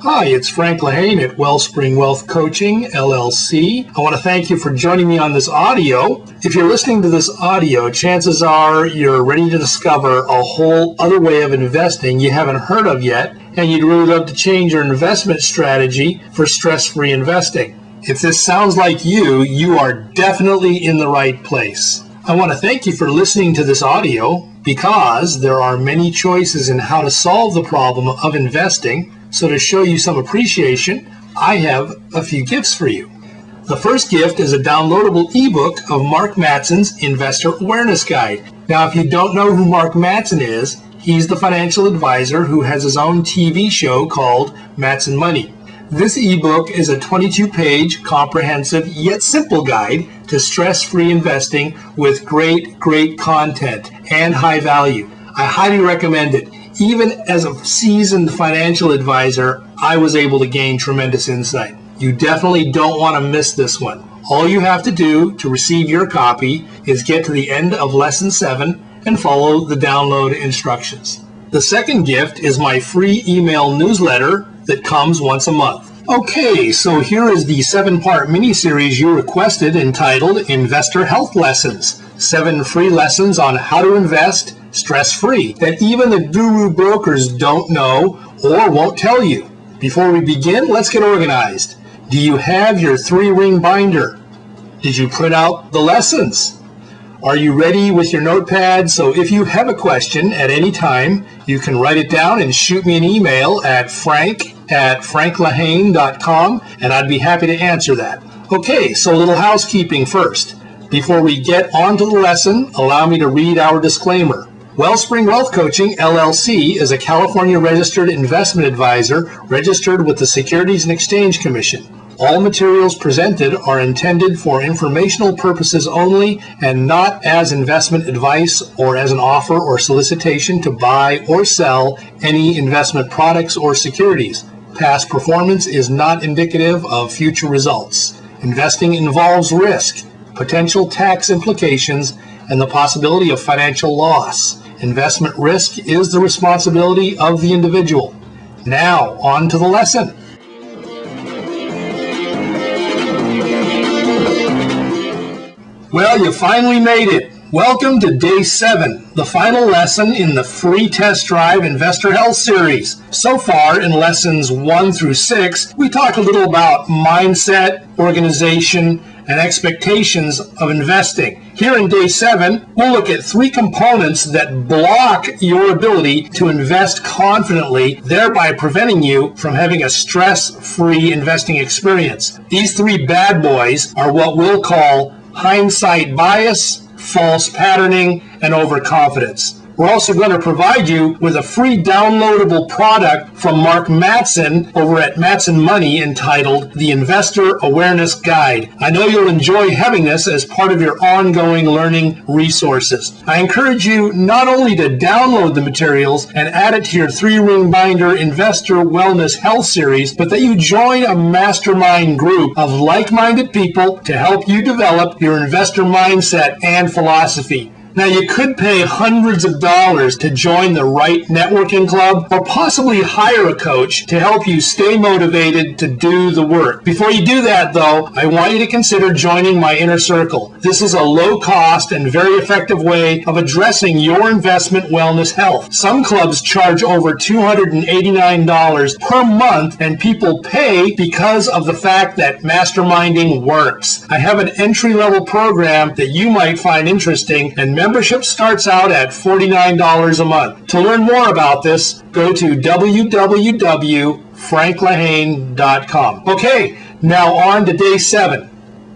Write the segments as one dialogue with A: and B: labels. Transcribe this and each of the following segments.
A: Hi, it's Frank Lehane at Wellspring Wealth Coaching, LLC. I want to thank you for joining me on this audio. If you're listening to this audio, chances are you're ready to discover a whole other way of investing you haven't heard of yet, and you'd really love to change your investment strategy for stress-free investing. If this sounds like you are definitely in the right place. I want to thank you for listening to this audio because there are many choices in how to solve the problem of investing. So to show you some appreciation, I have a few gifts for you. The first gift is a downloadable ebook of Mark Matson's Investor Awareness Guide. Now, if you don't know who Mark Matson is, he's the financial advisor who has his own TV show called Matson Money. This ebook is a 22-page, comprehensive, yet simple guide to stress-free investing with great content and high value. I highly recommend it. Even as a seasoned financial advisor, I was able to gain tremendous insight. You definitely don't want to miss this one. All you have to do to receive your copy is get to the end of Lesson 7 and follow the download instructions. The second gift is my free email newsletter that comes once a month. Okay, so here is the 7-part mini-series you requested entitled Investor Health Lessons. 7 free lessons on how to invest stress-free that even the guru brokers don't know or won't tell you. Before we begin, let's get organized. Do you have your 3-ring binder? Did you print out the lessons? Are you ready with your notepad? So if you have a question at any time, you can write it down and shoot me an email at frank@franklahane.com, and I'd be happy to answer that. Okay, so a little housekeeping first. Before we get on to the lesson, allow me to read our disclaimer. Wellspring Wealth Coaching, LLC is a California registered investment advisor registered with the Securities and Exchange Commission. All materials presented are intended for informational purposes only and not as investment advice or as an offer or solicitation to buy or sell any investment products or securities. Past performance is not indicative of future results. Investing involves risk, potential tax implications, and the possibility of financial loss. Investment risk is the responsibility of the individual. Now, on to the lesson. Well, you finally made it. Welcome to Day 7, the final lesson in the free test drive Investor Health series. So far, in lessons 1 through 6, we talked a little about mindset, organization, and expectations of investing. Here in Day 7, we'll look at 3 components that block your ability to invest confidently, thereby preventing you from having a stress-free investing experience. These 3 bad boys are what we'll call hindsight bias, false patterning, and overconfidence. We're also going to provide you with a free downloadable product from Mark Matson over at Matson Money entitled The Investor Awareness Guide. I know you'll enjoy having this as part of your ongoing learning resources. I encourage you not only to download the materials and add it to your 3-ring binder Investor Wellness Health series, but that you join a mastermind group of like-minded people to help you develop your investor mindset and philosophy. Now, you could pay hundreds of dollars to join the right networking club or possibly hire a coach to help you stay motivated to do the work. Before you do that, though, I want you to consider joining my inner circle. This is a low-cost and very effective way of addressing your investment wellness health. Some clubs charge over $289 per month, and people pay because of the fact that masterminding works. I have an entry-level program that you might find interesting, and membership starts out at $49 a month. To learn more about this, go to www.franklahane.com. Okay, now on to Day 7.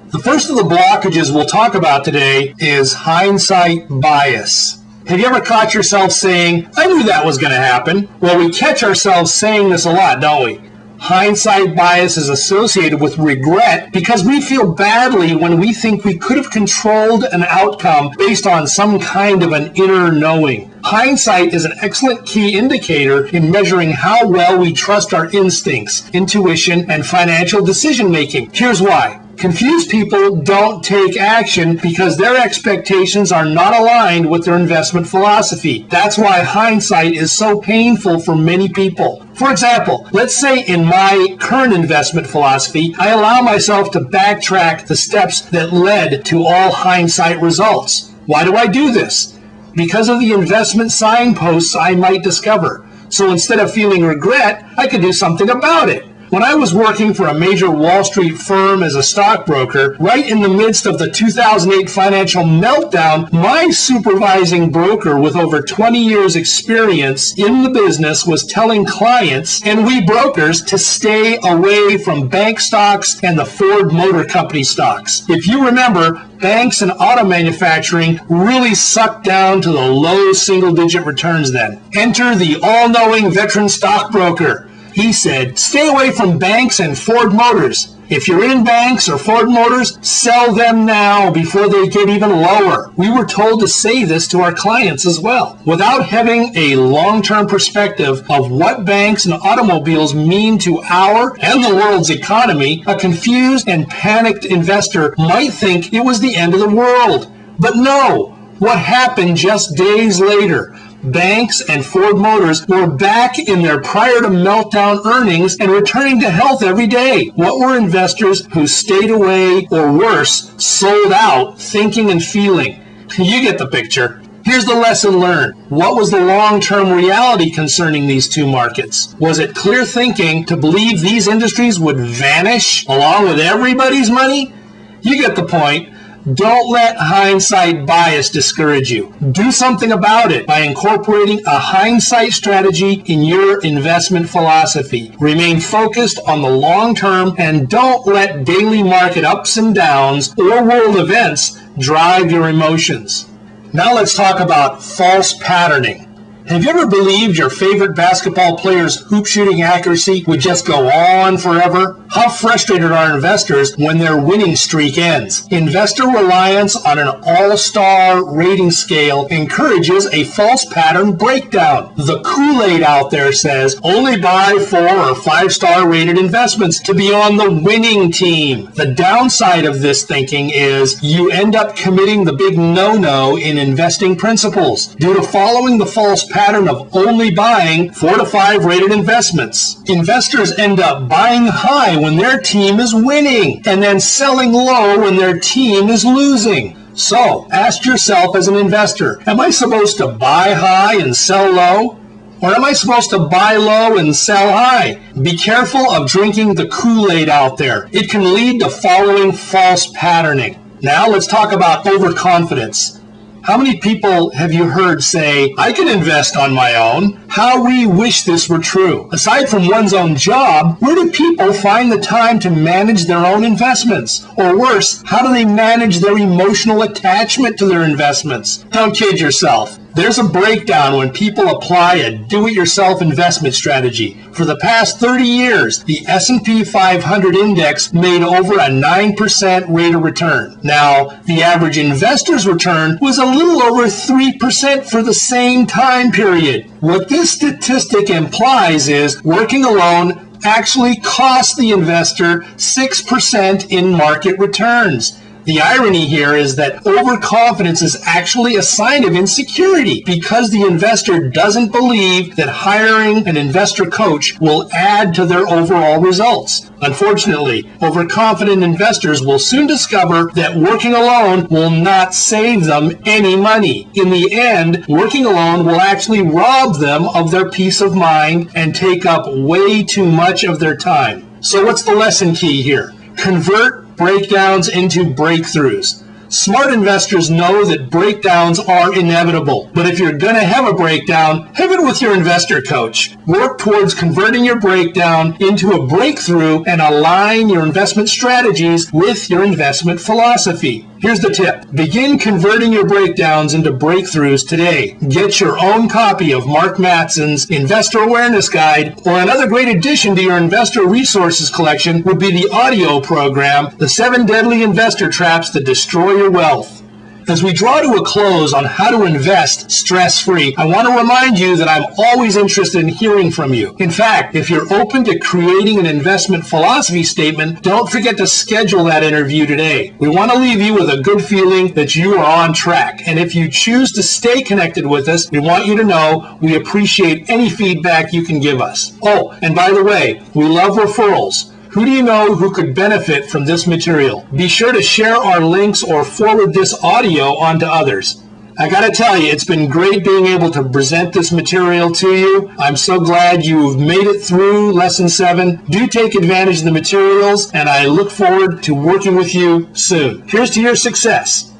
A: The first of the blockages we'll talk about today is hindsight bias. Have you ever caught yourself saying, I knew that was going to happen? Well, we catch ourselves saying this a lot, don't we? Hindsight bias is associated with regret because we feel badly when we think we could have controlled an outcome based on some kind of an inner knowing. Hindsight is an excellent key indicator in measuring how well we trust our instincts, intuition, and financial decision making. Here's why. Confused people don't take action because their expectations are not aligned with their investment philosophy. That's why hindsight is so painful for many people. For example, let's say in my current investment philosophy, I allow myself to backtrack the steps that led to all hindsight results. Why do I do this? Because of the investment signposts I might discover. So instead of feeling regret, I could do something about it. When I was working for a major Wall Street firm as a stockbroker, right in the midst of the 2008 financial meltdown, my supervising broker with over 20 years experience in the business was telling clients and we brokers to stay away from bank stocks and the Ford Motor Company stocks. If you remember, banks and auto manufacturing really sucked down to the low single-digit returns then. Enter the all-knowing veteran stockbroker. He said, stay away from banks and Ford Motors. If you're in banks or Ford Motors, sell them now before they get even lower. We were told to say this to our clients as well. Without having a long-term perspective of what banks and automobiles mean to our and the world's economy, a confused and panicked investor might think it was the end of the world. But no, what happened just days later? Banks and Ford Motors were back in their prior to meltdown earnings and returning to health every day. What were investors who stayed away or worse, sold out, thinking and feeling? You get the picture. Here's the lesson learned. What was the long-term reality concerning these two markets? Was it clear thinking to believe these industries would vanish along with everybody's money? You get the point. Don't let hindsight bias discourage you. Do something about it by incorporating a hindsight strategy in your investment philosophy. Remain focused on the long term and don't let daily market ups and downs or world events drive your emotions. Now let's talk about false patterning. Have you ever believed your favorite basketball player's hoop shooting accuracy would just go on forever? How frustrated are investors when their winning streak ends? Investor reliance on an all-star rating scale encourages a false pattern breakdown. The Kool-Aid out there says only buy 4 or 5-star rated investments to be on the winning team. The downside of this thinking is you end up committing the big no-no in investing principles due to following the false pattern of only buying 4 to 5 rated investments. Investors end up buying high when their team is winning and then selling low when their team is losing. So, ask yourself as an investor, am I supposed to buy high and sell low? Or am I supposed to buy low and sell high? Be careful of drinking the Kool-Aid out there. It can lead to following false patterning. Now let's talk about overconfidence. How many people have you heard say, I can invest on my own? How we wish this were true. Aside from one's own job, where do people find the time to manage their own investments? Or worse, how do they manage their emotional attachment to their investments? Don't kid yourself. There's a breakdown when people apply a do-it-yourself investment strategy. For the past 30 years, the S&P 500 index made over a 9% rate of return. Now, the average investor's return was a little over 3% for the same time period. What this statistic implies is working alone actually costs the investor 6% in market returns. The irony here is that overconfidence is actually a sign of insecurity because the investor doesn't believe that hiring an investor coach will add to their overall results. Unfortunately, overconfident investors will soon discover that working alone will not save them any money. In the end, working alone will actually rob them of their peace of mind and take up way too much of their time. So what's the lesson key here? Convert breakdowns into breakthroughs. Smart investors know that breakdowns are inevitable, but if you're going to have a breakdown, have it with your investor coach. Work towards converting your breakdown into a breakthrough and align your investment strategies with your investment philosophy. Here's the tip. Begin converting your breakdowns into breakthroughs today. Get your own copy of Mark Matson's Investor Awareness Guide, or another great addition to your investor resources collection would be the audio program, The 7 Deadly Investor Traps That Destroy Your Wealth. As we draw to a close on how to invest stress-free, I want to remind you that I'm always interested in hearing from you. In fact, if you're open to creating an investment philosophy statement, don't forget to schedule that interview today. We want to leave you with a good feeling that you are on track. And if you choose to stay connected with us, we want you to know we appreciate any feedback you can give us. Oh, and by the way, we love referrals. Who do you know who could benefit from this material? Be sure to share our links or forward this audio on to others. I got to tell you, it's been great being able to present this material to you. I'm so glad you've made it through Lesson 7. Do take advantage of the materials, and I look forward to working with you soon. Here's to your success.